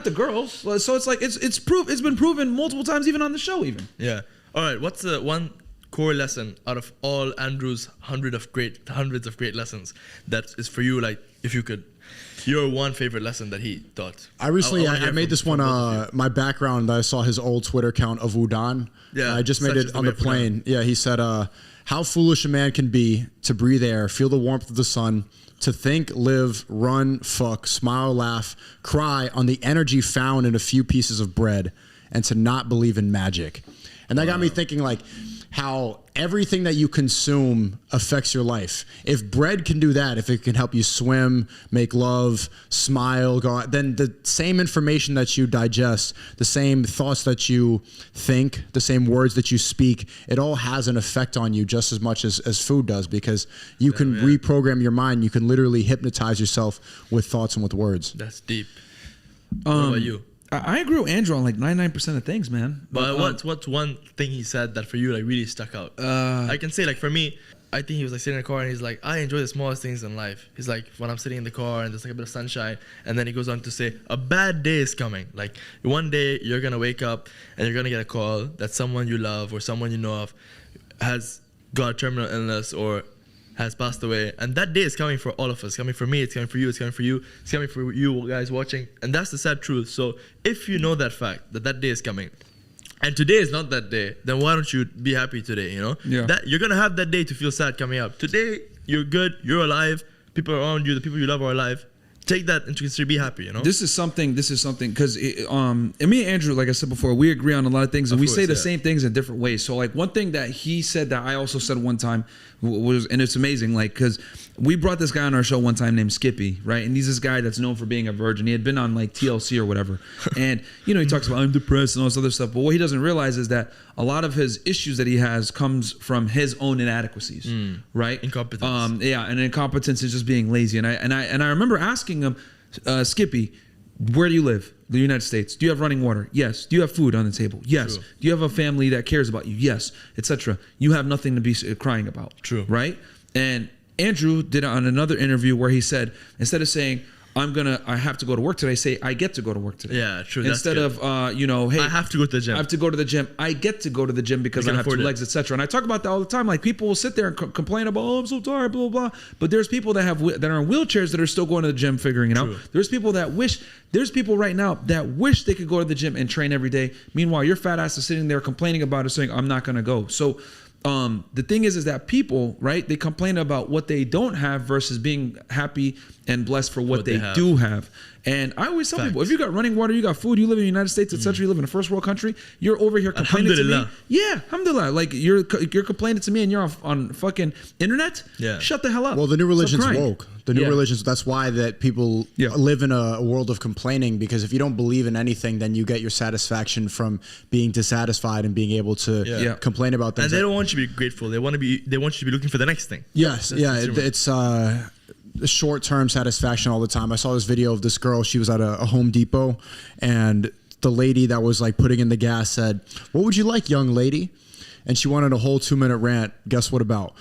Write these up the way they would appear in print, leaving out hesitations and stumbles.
the girls. So it's like it's been proven multiple times, even on the show, even. Yeah. All right. What's the one core lesson out of all Andrew's hundreds of great lessons that is for you? Like, if you could, your one favorite lesson that he taught. I made this one. My background. I saw his old Twitter account of Udon. Yeah. I just made it on the plane. Yeah. He said, "How foolish a man can be to breathe air, feel the warmth of the sun." To think, live, run, fuck, smile, laugh, cry on the energy found in a few pieces of bread, and to not believe in magic. And that got me thinking, like, how everything that you consume affects your life. If bread can do that, if it can help you swim, make love, smile, go out, then the same information that you digest, the same thoughts that you think, the same words that you speak, it all has an effect on you just as much as food does, because you can reprogram your mind. You can literally hypnotize yourself with thoughts and with words. That's deep. What about you? I agree with Andrew on like 99% of things, man. But what's one thing he said that for you like really stuck out? I can say, like, for me, I think he was like sitting in the car and he's like, I enjoy the smallest things in life. He's like, when I'm sitting in the car and there's like a bit of sunshine, and then he goes on to say, a bad day is coming. Like, one day you're gonna wake up and you're gonna get a call that someone you love or someone you know of has got a terminal illness or has passed away, and that day is coming for all of us. It's coming for me, it's coming for you, it's coming for you, it's coming for you guys watching, and that's the sad truth. So if you know that fact, that day is coming, and today is not that day, then why don't you be happy today, you know? Yeah. That you're gonna have that day to feel sad coming up. Today, you're good, you're alive, people around you, the people you love are alive. Take that into consideration, be happy, you know? This is something, because and me and Andrew, like I said before, we agree on a lot of things, and we say the same things in different ways. So like one thing that he said that I also said one time was, and it's amazing, like, because we brought this guy on our show one time named Skippy, right? And he's this guy that's known for being a virgin. He had been on like TLC or whatever. And, you know, he talks about, I'm depressed and all this other stuff. But what he doesn't realize is that a lot of his issues that he has comes from his own inadequacies, right? Incompetence. And incompetence is just being lazy. And I remember asking him, Skippy, where do you live? The United States. Do you have running water? Yes. Do you have food on the table? Yes. True. Do you have a family that cares about you? Yes, etc. You have nothing to be crying about. True. Right? And Andrew did it on another interview where he said, instead of saying, I have to go to work today, say, I get to go to work today. Yeah, true. Instead of, hey, I have to go to the gym. I have to go to the gym. I get to go to the gym because I have two legs, etc. And I talk about that all the time. Like, people will sit there and complain about, I'm so tired, blah, blah, blah. But there's people that are in wheelchairs that are still going to the gym figuring it out. There's people right now that wish they could go to the gym and train every day. Meanwhile, your fat ass is sitting there complaining about it, saying, I'm not going to go. So the thing is that people, right, they complain about what they don't have versus being happy and blessed for what they do have. And I always tell people, if you got running water, you got food, you live in the United States, etc., you live in a first world country, you're over here complaining to me. Yeah, alhamdulillah. Like, you're complaining to me and you're on fucking internet? Yeah. Shut the hell up. Well, the new religion's woke. The new religions, that's why that people live in a world of complaining, because if you don't believe in anything, then you get your satisfaction from being dissatisfied and being able to complain about things. And they don't want you to be grateful. They want you to be looking for the next thing. Yes, it's short-term satisfaction all the time. I saw this video of this girl. She was at a Home Depot, and the lady that was like putting in the gas said, "What would you like, young lady?" And she wanted a whole 2-minute rant. Guess what about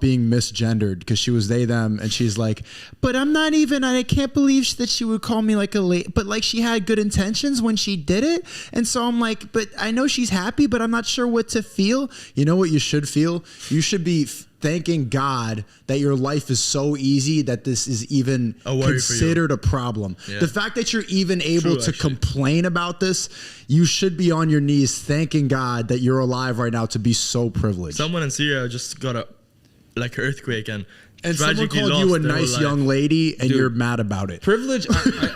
being misgendered, because she was they, them, and she's like, but I'm not even, I can't believe that she would call me like a lady, but like she had good intentions when she did it. And so I'm like, but I know she's happy, but I'm not sure what to feel. You know what you should feel? You should be thanking God that your life is so easy that this is even considered a problem. Yeah. The fact that you're even able to complain about this, you should be on your knees thanking God that you're alive right now to be so privileged. Someone in Syria just got an earthquake and someone called you a nice young lady and you're mad about it. Privilege,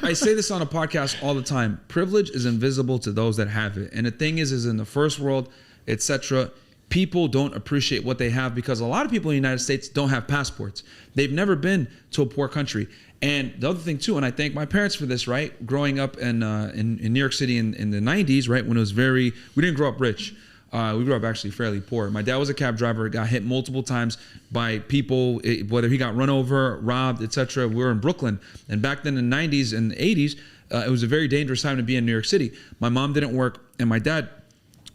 I say this on a podcast all the time. Privilege is invisible to those that have it. And the thing is in the first world, etc., people don't appreciate what they have, because a lot of people in the United States don't have passports. They've never been to a poor country. And the other thing too, and I thank my parents for this, right? Growing up in New York City in the 90s, right? When it was we didn't grow up rich. We grew up actually fairly poor. My dad was a cab driver, got hit multiple times by people, whether he got run over, robbed, etc. We were in Brooklyn. And back then in the 90s and 80s, it was a very dangerous time to be in New York City. My mom didn't work, and my dad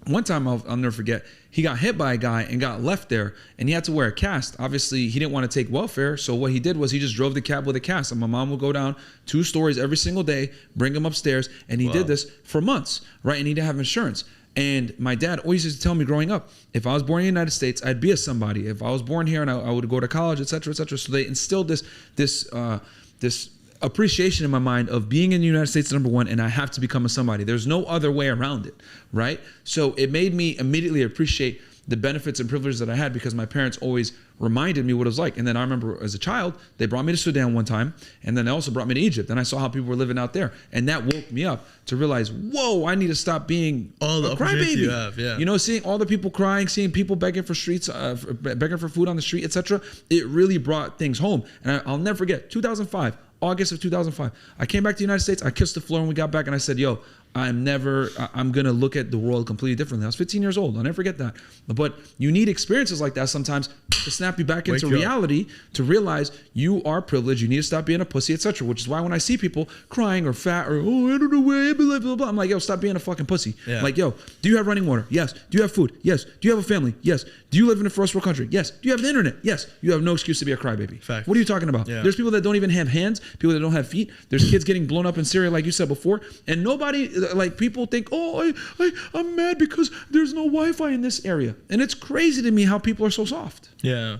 One time I'll never forget, he got hit by a guy and got left there, and he had to wear a cast. Obviously, he didn't want to take welfare, so what he did was he just drove the cab with a cast, and my mom would go down 2 stories every single day, bring him upstairs, and he did this for months, right? And he didn't have insurance. And my dad always used to tell me growing up, if I was born in the United States, I'd be a somebody. If I was born here and I would go to college, et cetera, et cetera. So they instilled this appreciation in my mind of being in the United States, number one, and I have to become a somebody. There's no other way around it, right? So it made me immediately appreciate the benefits and privileges that I had because my parents always reminded me what it was like. And then I remember as a child, they brought me to Sudan one time, and then they also brought me to Egypt, and I saw how people were living out there. And that woke me up to realize, whoa, I need to stop being a crybaby. You know, seeing all the people crying, seeing people begging for begging for food on the street, etc. It really brought things home. And I'll never forget, 2005, August of 2005, I came back to the United States, I kissed the floor when we got back, and I said, yo, I'm going to look at the world completely differently. I was 15 years old. I'll never forget that. But you need experiences like that sometimes to snap you back into reality, to realize you are privileged. You need to stop being a pussy, etc. Which is why when I see people crying or fat or, oh, I don't know where, blah, blah, blah, I'm like, yo, stop being a fucking pussy. Yeah. Like, yo, do you have running water? Yes. Do you have food? Yes. Do you have a family? Yes. Do you live in a first world country? Yes. Do you have the internet? Yes. You have no excuse to be a crybaby. Fact. What are you talking about? Yeah. There's people that don't even have hands, people that don't have feet. There's kids getting blown up in Syria, like you said before. And nobody, like people think, oh, I'm mad because there's no Wi-Fi in this area. And it's crazy to me how people are so soft. Yeah.